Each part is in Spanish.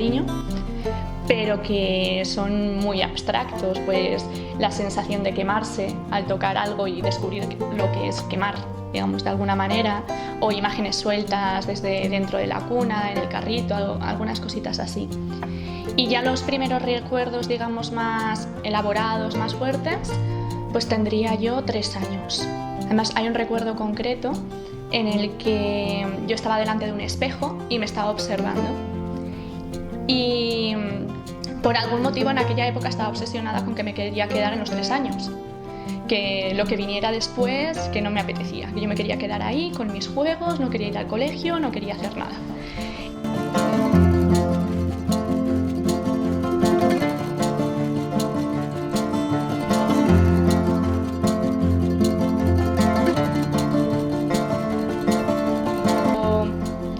cariño, pero que son muy abstractos, pues la sensación de quemarse al tocar algo y descubrir lo que es quemar, digamos, de alguna manera, o imágenes sueltas desde dentro de la cuna, en el carrito, algunas cositas así. Y ya los primeros recuerdos, digamos, más elaborados, más fuertes, pues tendría yo 3 años. Además, hay un recuerdo concreto en el que yo estaba delante de un espejo y me estaba observando. Y por algún motivo en aquella época estaba obsesionada con que me quería quedar en los 3 años. Que lo que viniera después, que no me apetecía, que yo me quería quedar ahí con mis juegos, no quería ir al colegio, no quería hacer nada.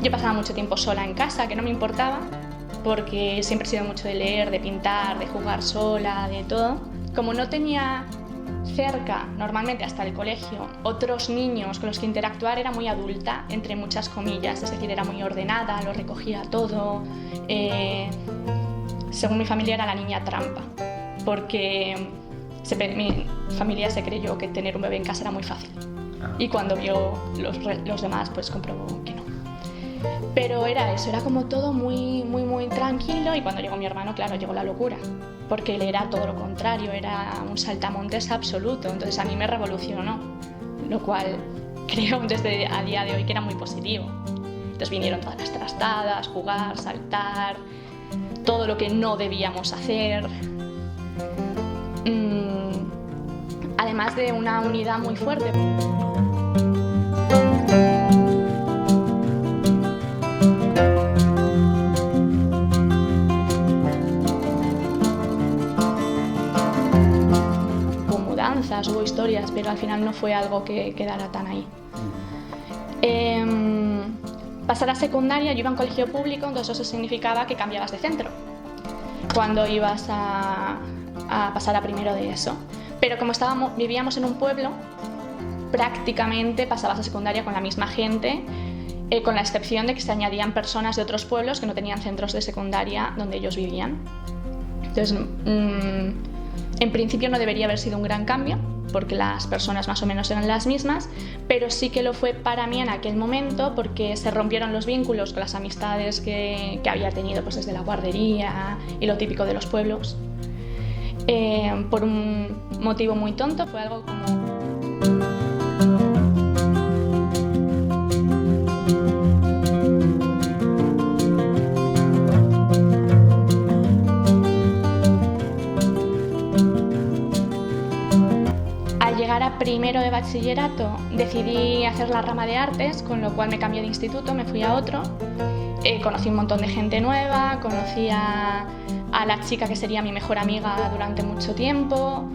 Yo pasaba mucho tiempo sola en casa, que no me importaba, porque siempre he sido mucho de leer, de pintar, de jugar sola, de todo. Como no tenía cerca, normalmente hasta el colegio, otros niños con los que interactuar, era muy adulta, entre muchas comillas, es decir, era muy ordenada, lo recogía todo. Según mi familia era la niña trampa, porque mi familia se creyó que tener un bebé en casa era muy fácil. Y cuando vio los demás, pues comprobó que no. Pero era eso, era como todo muy tranquilo, y cuando llegó mi hermano, claro, llegó la locura, porque él era todo lo contrario, era un saltamontes absoluto, entonces a mí me revolucionó, lo cual creo desde a día de hoy que era muy positivo. Entonces vinieron todas las trastadas, jugar, saltar, todo lo que no debíamos hacer, además de una unidad muy fuerte. Hubo historias, pero al final no fue algo que quedara tan ahí. Pasar a secundaria, yo iba a un colegio público, entonces eso significaba que cambiabas de centro cuando ibas a pasar a primero de eso. Pero como vivíamos en un pueblo, prácticamente pasabas a secundaria con la misma gente, con la excepción de que se añadían personas de otros pueblos que no tenían centros de secundaria donde ellos vivían. Entonces, en principio no debería haber sido un gran cambio, porque las personas más o menos eran las mismas, pero sí que lo fue para mí en aquel momento, porque se rompieron los vínculos con las amistades que había tenido, pues desde la guardería y lo típico de los pueblos. Por un motivo muy tonto, fue algo como... A primero de bachillerato decidí hacer la rama de artes, con lo cual me cambié de instituto, me fui a otro. Conocí un montón de gente nueva, conocí a la chica que sería mi mejor amiga durante mucho tiempo,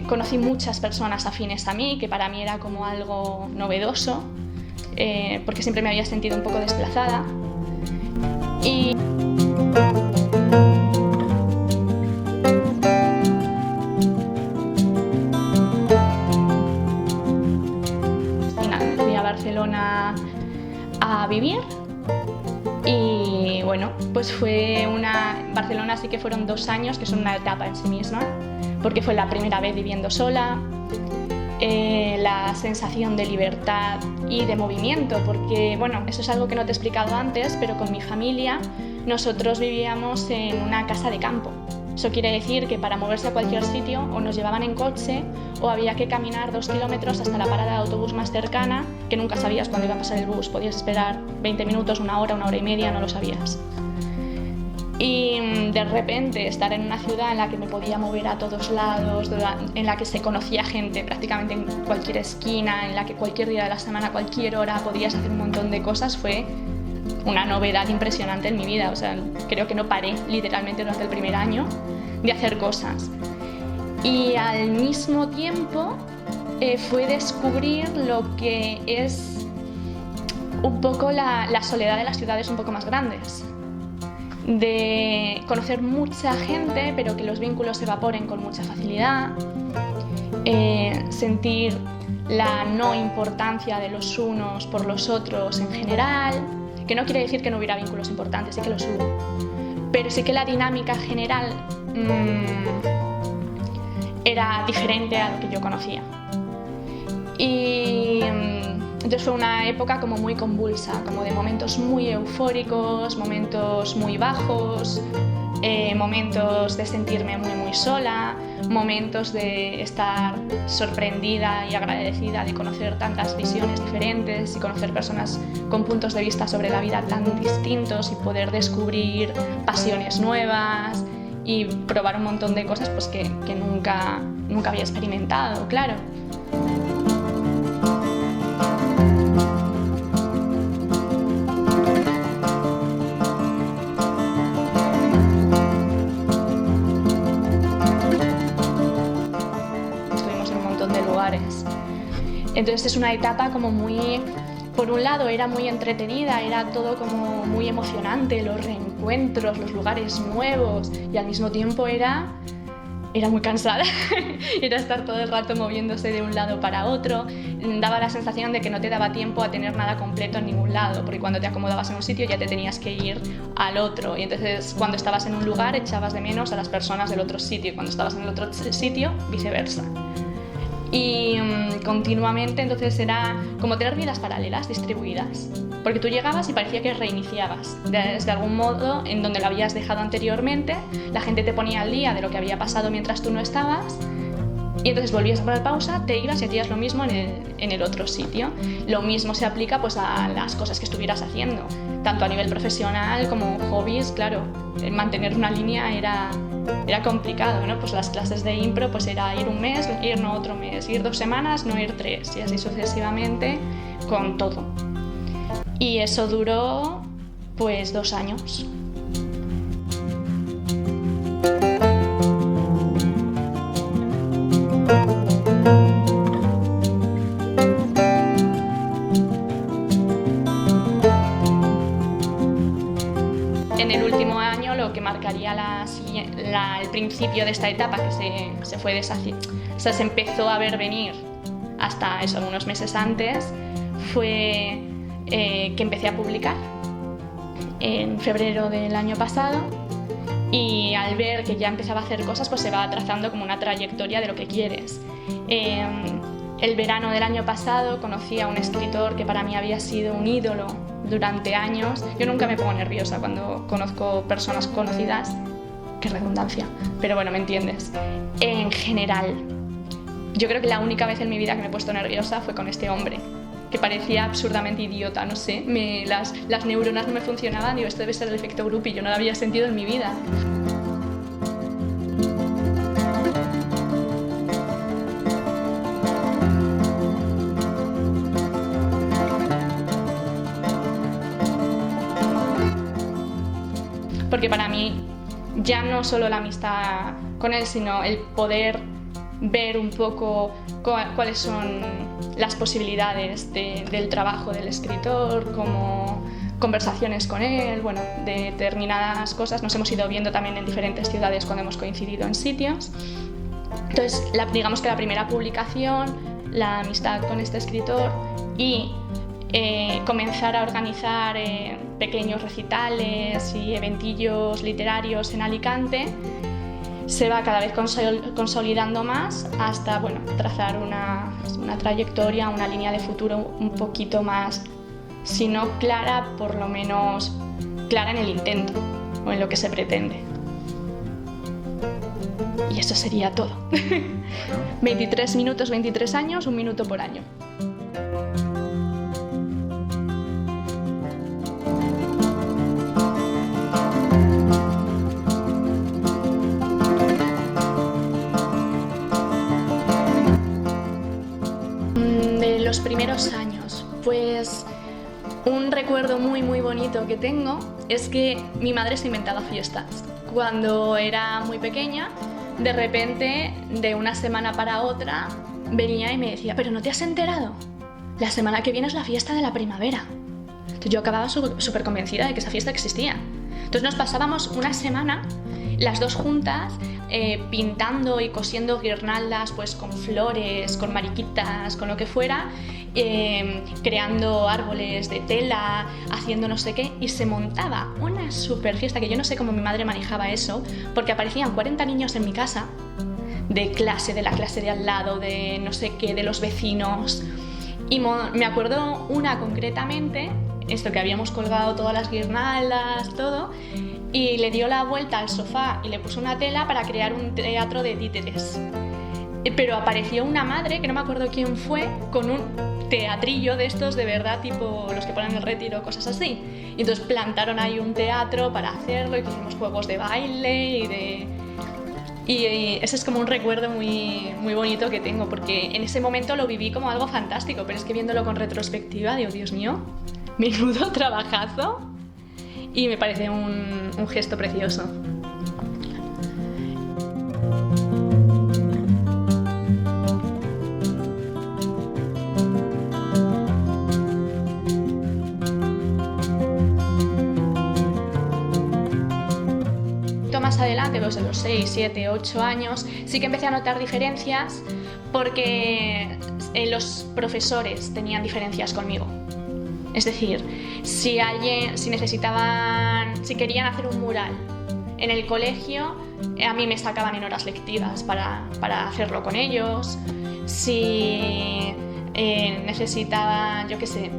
conocí muchas personas afines a mí, que para mí era como algo novedoso, porque siempre me había sentido un poco desplazada. Y Barcelona a vivir, y bueno, pues Barcelona sí que fueron 2 años, que son una etapa en sí misma, porque fue la primera vez viviendo sola, la sensación de libertad y de movimiento, porque bueno, eso es algo que no te he explicado antes, pero con mi familia nosotros vivíamos en una casa de campo. Eso quiere decir que para moverse a cualquier sitio o nos llevaban en coche o había que caminar 2 kilómetros hasta la parada de autobús más cercana, que nunca sabías cuándo iba a pasar el bus. Podías esperar 20 minutos, 1 hora, 1 hora y media, no lo sabías. Y de repente estar en una ciudad en la que me podía mover a todos lados, en la que se conocía gente prácticamente en cualquier esquina, en la que cualquier día de la semana, a cualquier hora podías hacer un montón de cosas, fue una novedad impresionante en mi vida. O sea, creo que no paré literalmente durante el primer año de hacer cosas. Y al mismo tiempo fue descubrir lo que es un poco la soledad de las ciudades un poco más grandes. De conocer mucha gente, pero que los vínculos se evaporen con mucha facilidad, sentir la no importancia de los unos por los otros en general, que no quiere decir que no hubiera vínculos importantes, sí que los hubo, pero sí que la dinámica general era diferente a lo que yo conocía. Y entonces fue una época como muy convulsa, como de momentos muy eufóricos, momentos muy bajos, momentos de sentirme muy sola, momentos de estar sorprendida y agradecida de conocer tantas visiones diferentes y conocer personas con puntos de vista sobre la vida tan distintos y poder descubrir pasiones nuevas y probar un montón de cosas pues, que nunca había experimentado, claro. Entonces es una etapa como muy, por un lado era muy entretenida, era todo como muy emocionante, los reencuentros, los lugares nuevos, y al mismo tiempo era muy cansada, era estar todo el rato moviéndose de un lado para otro, daba la sensación de que no te daba tiempo a tener nada completo en ningún lado, porque cuando te acomodabas en un sitio ya te tenías que ir al otro, y entonces cuando estabas en un lugar echabas de menos a las personas del otro sitio, y cuando estabas en el otro sitio, viceversa. Y continuamente entonces era como tener vidas paralelas distribuidas, porque tú llegabas y parecía que reiniciabas desde algún modo en donde lo habías dejado anteriormente, la gente te ponía al día de lo que había pasado mientras tú no estabas y entonces volvías a poner pausa, te ibas y hacías lo mismo en el otro sitio. Lo mismo se aplica pues a las cosas que estuvieras haciendo, tanto a nivel profesional como hobbies, claro, mantener una línea era complicado, ¿no? Pues las clases de impro pues era ir un mes, ir no otro mes, ir 2 semanas, no ir 3 y así sucesivamente con todo. Y eso duró pues 2 años. En el último año lo que marcaría el principio de esta etapa que se fue deshaciendo, o sea, se empezó a ver venir hasta eso, unos meses antes, fue que empecé a publicar en febrero del año pasado y al ver que ya empezaba a hacer cosas pues se va trazando como una trayectoria de lo que quieres. El verano del año pasado conocí a un escritor que para mí había sido un ídolo durante años. Yo nunca me pongo nerviosa cuando conozco personas conocidas, qué redundancia, pero bueno, me entiendes. En general, yo creo que la única vez en mi vida que me he puesto nerviosa fue con este hombre, que parecía absurdamente idiota, no sé, las neuronas no me funcionaban, digo, esto debe ser el efecto Groupie, yo no lo había sentido en mi vida. Porque para mí ya no solo la amistad con él, sino el poder ver un poco cuáles son las posibilidades del trabajo del escritor, como conversaciones con él, bueno, de determinadas cosas. Nos hemos ido viendo también en diferentes ciudades cuando hemos coincidido en sitios. Entonces, digamos que la primera publicación, la amistad con este escritor y comenzar a organizar pequeños recitales y eventillos literarios en Alicante se va cada vez consolidando más hasta bueno, trazar una trayectoria, una línea de futuro un poquito más, si no clara, por lo menos clara en el intento o en lo que se pretende. Y eso sería todo. 23 minutos, 23 años, 1 minuto por año. Los primeros años, pues un recuerdo muy bonito que tengo es que mi madre se inventaba fiestas. Cuando era muy pequeña, de repente, de una semana para otra, venía y me decía: ¿pero no te has enterado? La semana que viene es la fiesta de la primavera. Entonces yo acababa súper convencida de que esa fiesta existía. Entonces nos pasábamos una semana, las dos juntas, pintando y cosiendo guirnaldas pues con flores, con mariquitas, con lo que fuera, creando árboles de tela, haciendo no sé qué, y se montaba una super fiesta que yo no sé cómo mi madre manejaba eso, porque aparecían 40 niños en mi casa, de la clase de al lado, de no sé qué, de los vecinos, y me acuerdo una concretamente, esto que habíamos colgado todas las guirnaldas, todo, y le dio la vuelta al sofá y le puso una tela para crear un teatro de títeres. Pero apareció una madre, que no me acuerdo quién fue, con un teatrillo de estos de verdad, tipo los que ponen el Retiro, cosas así. Y entonces plantaron ahí un teatro para hacerlo y hicimos juegos de baile y ese es como un recuerdo muy, muy bonito que tengo, porque en ese momento lo viví como algo fantástico, pero es que viéndolo con retrospectiva digo, Dios mío, menudo trabajazo, y me parece un gesto precioso. Más adelante, pues a los 6, 7, 8 años, sí que empecé a notar diferencias porque los profesores tenían diferencias conmigo. Es decir, si querían hacer un mural en el colegio, a mí me sacaban en horas lectivas para hacerlo con ellos. Si necesitaban, yo qué sé,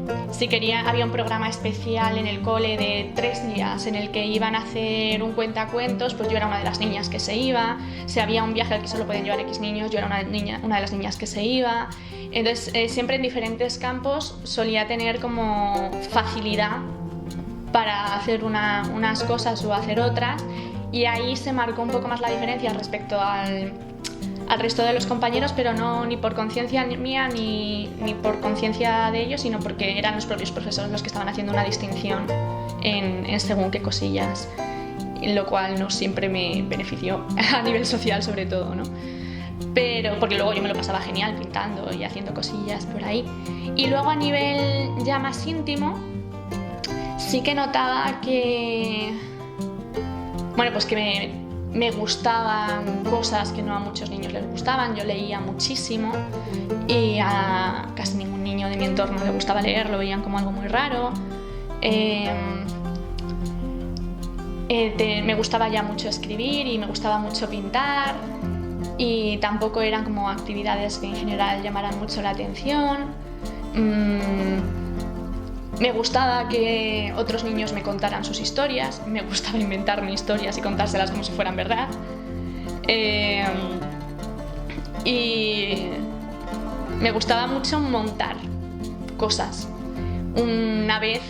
había un programa especial en el cole de 3 días en el que iban a hacer un cuentacuentos, pues yo era una de las niñas que se iba. Si había un viaje al que solo podían llevar X niños, yo era una de las niñas que se iba. Entonces, siempre en diferentes campos solía tener como facilidad para hacer unas cosas o hacer otras, y ahí se marcó un poco más la diferencia respecto al resto de los compañeros, pero no ni por conciencia mía ni por conciencia de ellos, sino porque eran los propios profesores los que estaban haciendo una distinción en según qué cosillas, lo cual no siempre me benefició a nivel social sobre todo, ¿no? Pero porque luego yo me lo pasaba genial pintando y haciendo cosillas por ahí. Y luego a nivel ya más íntimo sí que notaba que, bueno, pues que me gustaban cosas que no a muchos niños les gustaban. Yo leía muchísimo y a casi ningún niño de mi entorno le gustaba leer, lo veían como algo muy raro. Me gustaba ya mucho escribir y me gustaba mucho pintar, y tampoco eran como actividades que en general llamaran mucho la atención. Me gustaba que otros niños me contaran sus historias, me gustaba inventarme historias y contárselas como si fueran verdad. Y me gustaba mucho montar cosas. Una vez,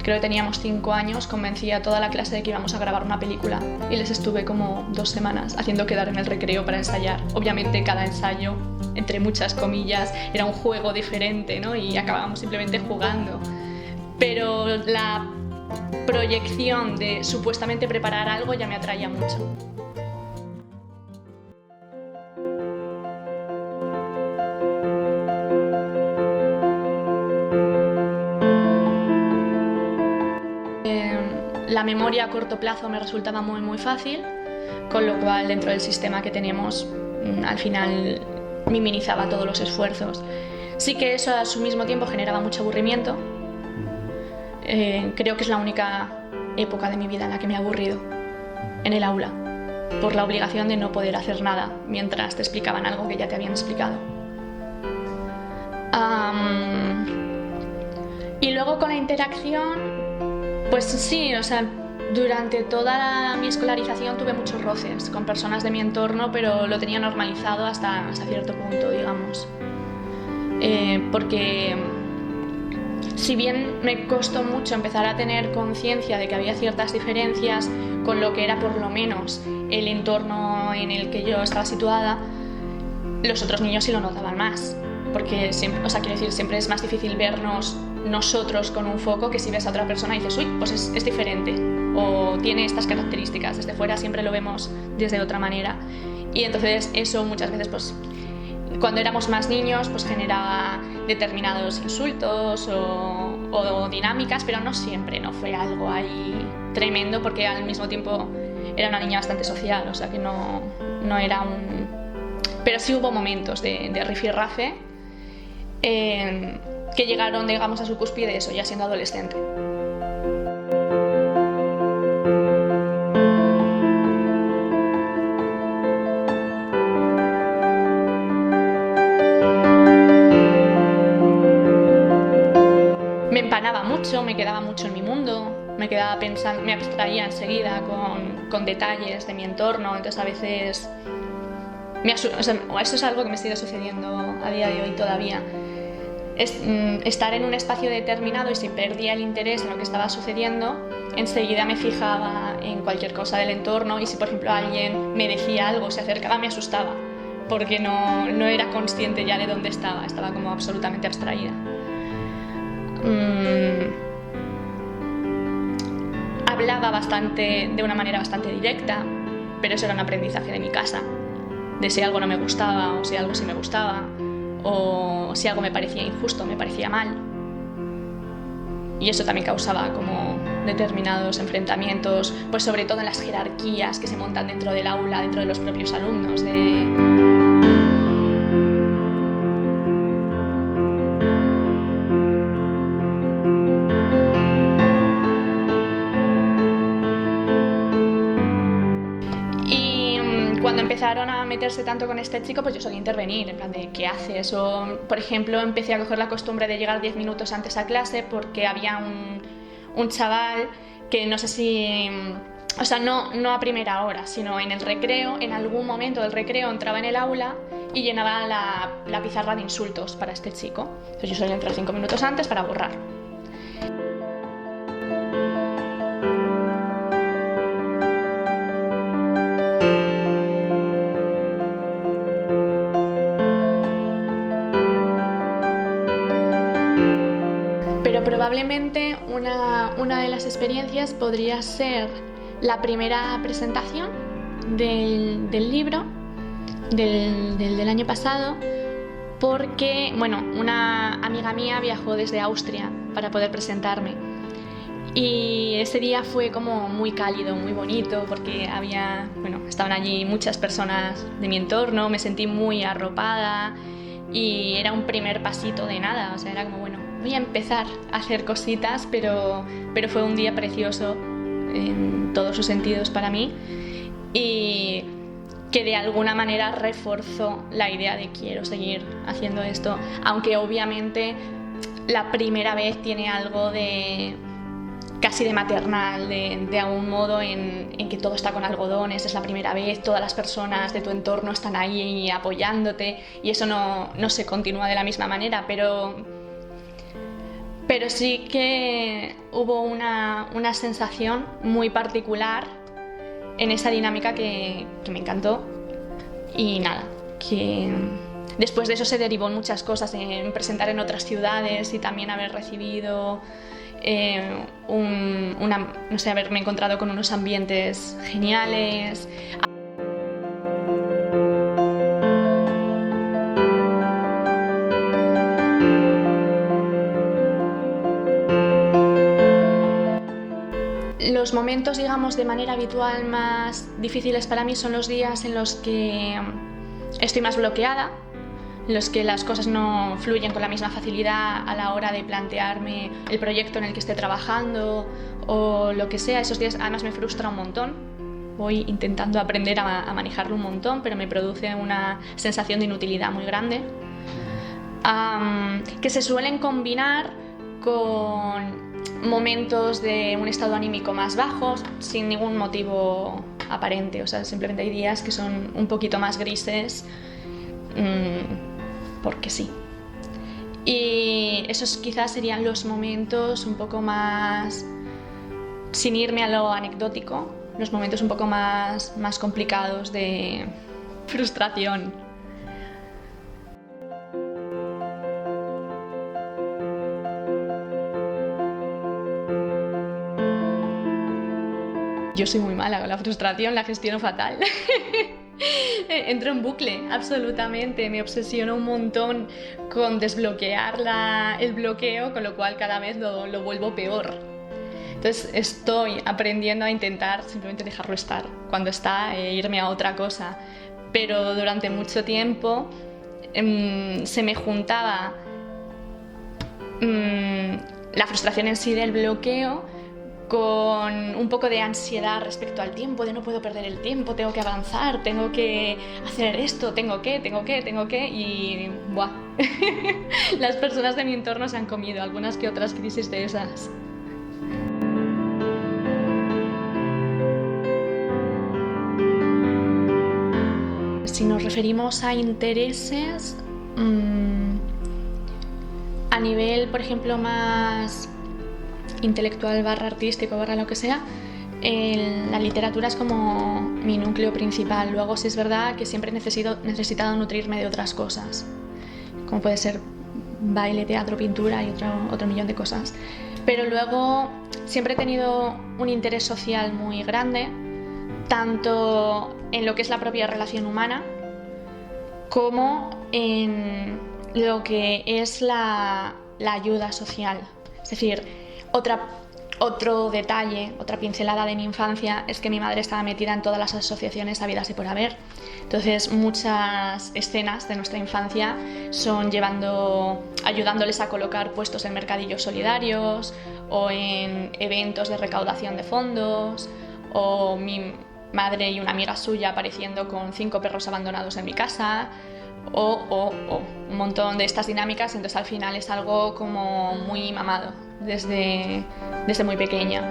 creo que teníamos 5 años, convencí a toda la clase de que íbamos a grabar una película y les estuve como 2 semanas haciendo quedar en el recreo para ensayar. Obviamente cada ensayo, entre muchas comillas, era un juego diferente, ¿no? Y acabábamos simplemente jugando. Pero la proyección de supuestamente preparar algo ya me atraía mucho. La memoria a corto plazo me resultaba muy muy fácil, con lo cual dentro del sistema que tenemos al final minimizaba todos los esfuerzos. Sí que eso a su mismo tiempo generaba mucho aburrimiento. Creo que es la única época de mi vida en la que me he aburrido en el aula, por la obligación de no poder hacer nada mientras te explicaban algo que ya te habían explicado. Y luego con la interacción, pues sí, o sea, durante toda mi escolarización tuve muchos roces con personas de mi entorno, pero lo tenía normalizado hasta cierto punto, digamos. Porque si bien me costó mucho empezar a tener conciencia de que había ciertas diferencias con lo que era por lo menos el entorno en el que yo estaba situada, los otros niños sí lo notaban más. Porque siempre, o sea, quiero decir, siempre es más difícil vernos nosotros con un foco que si ves a otra persona y dices, uy, pues es diferente o tiene estas características. Desde fuera siempre lo vemos desde otra manera, y entonces eso muchas veces, pues cuando éramos más niños, pues generaba determinados insultos o dinámicas, pero no siempre, no fue algo ahí tremendo, porque al mismo tiempo era una niña bastante social, o sea que no era un... Pero sí hubo momentos de rifirrafe. que llegaron, digamos, a su cúspide eso, ya siendo adolescente. Me empanaba mucho, me quedaba mucho en mi mundo, me quedaba pensando, me abstraía enseguida con detalles de mi entorno, entonces a veces eso es algo que me sigue sucediendo a día de hoy todavía. Estar en un espacio determinado y si perdía el interés en lo que estaba sucediendo, enseguida me fijaba en cualquier cosa del entorno y si por ejemplo alguien me decía algo, se acercaba, me asustaba, porque no era consciente ya de dónde estaba como absolutamente abstraída. Hablaba de una manera bastante directa, pero eso era un aprendizaje de mi casa, de si algo no me gustaba o si algo sí me gustaba, o si algo me parecía injusto, me parecía mal. Y eso también causaba como determinados enfrentamientos, pues sobre todo en las jerarquías que se montan dentro del aula, dentro de los propios alumnos. Cuando empezaron a meterse tanto con este chico, pues yo solía intervenir, en plan de ¿qué haces? O, por ejemplo, empecé a coger la costumbre de llegar 10 minutos antes a clase porque había un chaval que no sé si... O sea, no a primera hora, sino en el recreo, en algún momento del recreo entraba en el aula y llenaba la pizarra de insultos para este chico. Entonces yo solía entrar 5 minutos antes para borrarlo. Pero probablemente una de las experiencias podría ser la primera presentación del libro del año pasado, porque bueno, una amiga mía viajó desde Austria para poder presentarme y ese día fue como muy cálido, muy bonito, porque estaban allí muchas personas de mi entorno, me sentí muy arropada y era un primer pasito de nada, o sea, era como bueno, voy a empezar a hacer cositas, pero fue un día precioso en todos sus sentidos para mí y que de alguna manera reforzó la idea de quiero seguir haciendo esto, aunque obviamente la primera vez tiene algo de casi de maternal, de algún modo en que todo está con algodones, es la primera vez, todas las personas de tu entorno están ahí apoyándote y eso no se continúa de la misma manera, pero sí que hubo una sensación muy particular en esa dinámica que me encantó y nada, que después de eso se derivó en muchas cosas, en presentar en otras ciudades y también haber recibido haberme encontrado con unos ambientes geniales. Los momentos, digamos, de manera habitual más difíciles para mí son los días en los que estoy más bloqueada, en los que las cosas no fluyen con la misma facilidad a la hora de plantearme el proyecto en el que esté trabajando o lo que sea. Esos días además me frustra un montón. Voy intentando aprender a manejarlo un montón, pero me produce una sensación de inutilidad muy grande, que se suelen combinar con momentos de un estado anímico más bajo, sin ningún motivo aparente. O sea, simplemente hay días que son un poquito más grises, porque sí. Y esos quizás serían los momentos un poco más, sin irme a lo anecdótico, los momentos un poco más complicados de frustración. Yo soy muy mala con la frustración, la gestiono fatal. Entro en bucle, absolutamente. Me obsesiono un montón con desbloquear el bloqueo, con lo cual cada vez lo vuelvo peor. Entonces estoy aprendiendo a intentar simplemente dejarlo estar cuando está e irme a otra cosa. Pero durante mucho tiempo se me juntaba la frustración en sí del bloqueo con un poco de ansiedad respecto al tiempo, de no puedo perder el tiempo, tengo que avanzar, tengo que hacer esto, tengo que, y ¡buah! Las personas de mi entorno se han comido algunas que otras crisis de esas. Si nos referimos a intereses, a nivel, por ejemplo, más intelectual / artístico / lo que sea, la literatura es como mi núcleo principal. Luego sí es verdad que siempre he necesitado nutrirme de otras cosas, como puede ser baile, teatro, pintura y otro millón de cosas. Pero luego siempre he tenido un interés social muy grande, tanto en lo que es la propia relación humana como en lo que es la ayuda social. Es decir, otro detalle, otra pincelada de mi infancia es que mi madre estaba metida en todas las asociaciones habidas y por haber. Entonces muchas escenas de nuestra infancia son ayudándoles a colocar puestos en mercadillos solidarios o en eventos de recaudación de fondos, o mi madre y una amiga suya apareciendo con 5 perros abandonados en mi casa, o un montón de estas dinámicas. Entonces al final es algo como muy mamado desde muy pequeña.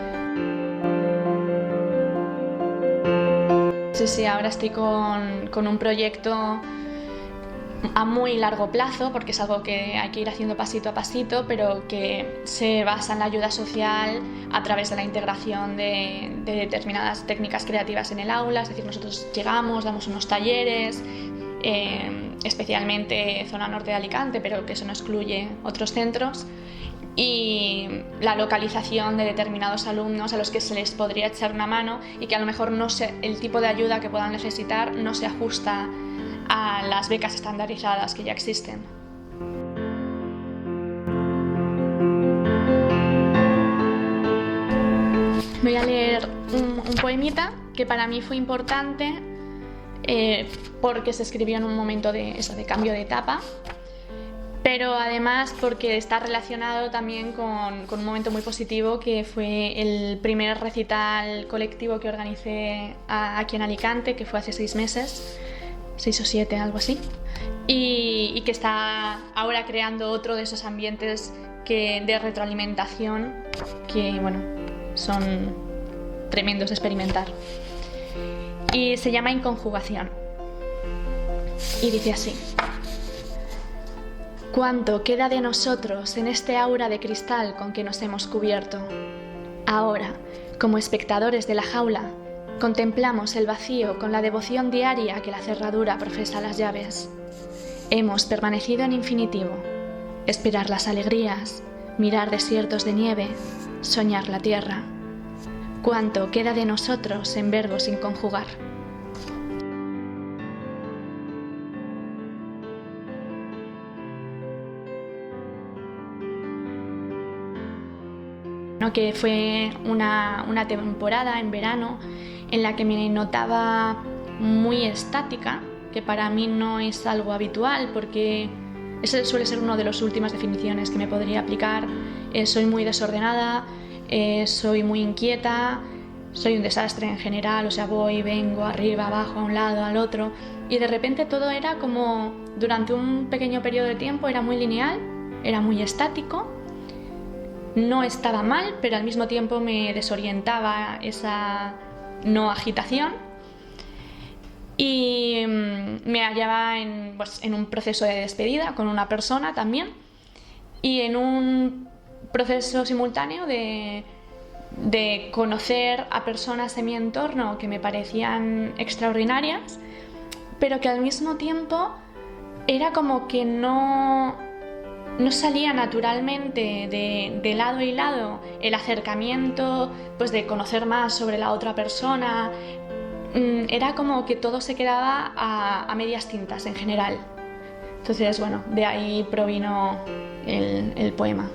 Sí, ahora estoy con un proyecto a muy largo plazo, porque es algo que hay que ir haciendo pasito a pasito, pero que se basa en la ayuda social a través de la integración de determinadas técnicas creativas en el aula. Es decir, nosotros llegamos, damos unos talleres, especialmente zona norte de Alicante, pero que eso no excluye otros centros, y la localización de determinados alumnos a los que se les podría echar una mano y que a lo mejor el tipo de ayuda que puedan necesitar no se ajusta a las becas estandarizadas que ya existen. Voy a leer un poemita que para mí fue importante porque se escribió en un momento de cambio de etapa, pero además porque está relacionado también con un momento muy positivo, que fue el primer recital colectivo que organicé aquí en Alicante, que fue hace 6 meses, 6 o 7, algo así, y que está ahora creando otro de esos ambientes de retroalimentación que, bueno, son tremendos de experimentar. Y se llama Inconjugación. Y dice así: ¿cuánto queda de nosotros en este aura de cristal con que nos hemos cubierto? Ahora, como espectadores de la jaula, contemplamos el vacío con la devoción diaria que la cerradura profesa las llaves. Hemos permanecido en infinitivo, esperar las alegrías, mirar desiertos de nieve, soñar la tierra. ¿Cuánto queda de nosotros en verbos sin conjugar? Que fue una temporada en verano en la que me notaba muy estática, que para mí no es algo habitual, porque esa suele ser una de las últimas definiciones que me podría aplicar. Soy muy desordenada, soy muy inquieta, soy un desastre en general, o sea, voy, vengo, arriba, abajo, a un lado, al otro, y de repente todo era como, durante un pequeño periodo de tiempo, era muy lineal, era muy estático. No estaba mal, pero al mismo tiempo me desorientaba esa no agitación, y me hallaba en un proceso de despedida con una persona también, y en un proceso simultáneo de conocer a personas en mi entorno que me parecían extraordinarias, pero que al mismo tiempo era como que no salía naturalmente de lado y lado el acercamiento, pues de conocer más sobre la otra persona. Era como que todo se quedaba a medias tintas en general. Entonces, bueno, de ahí provino el poema.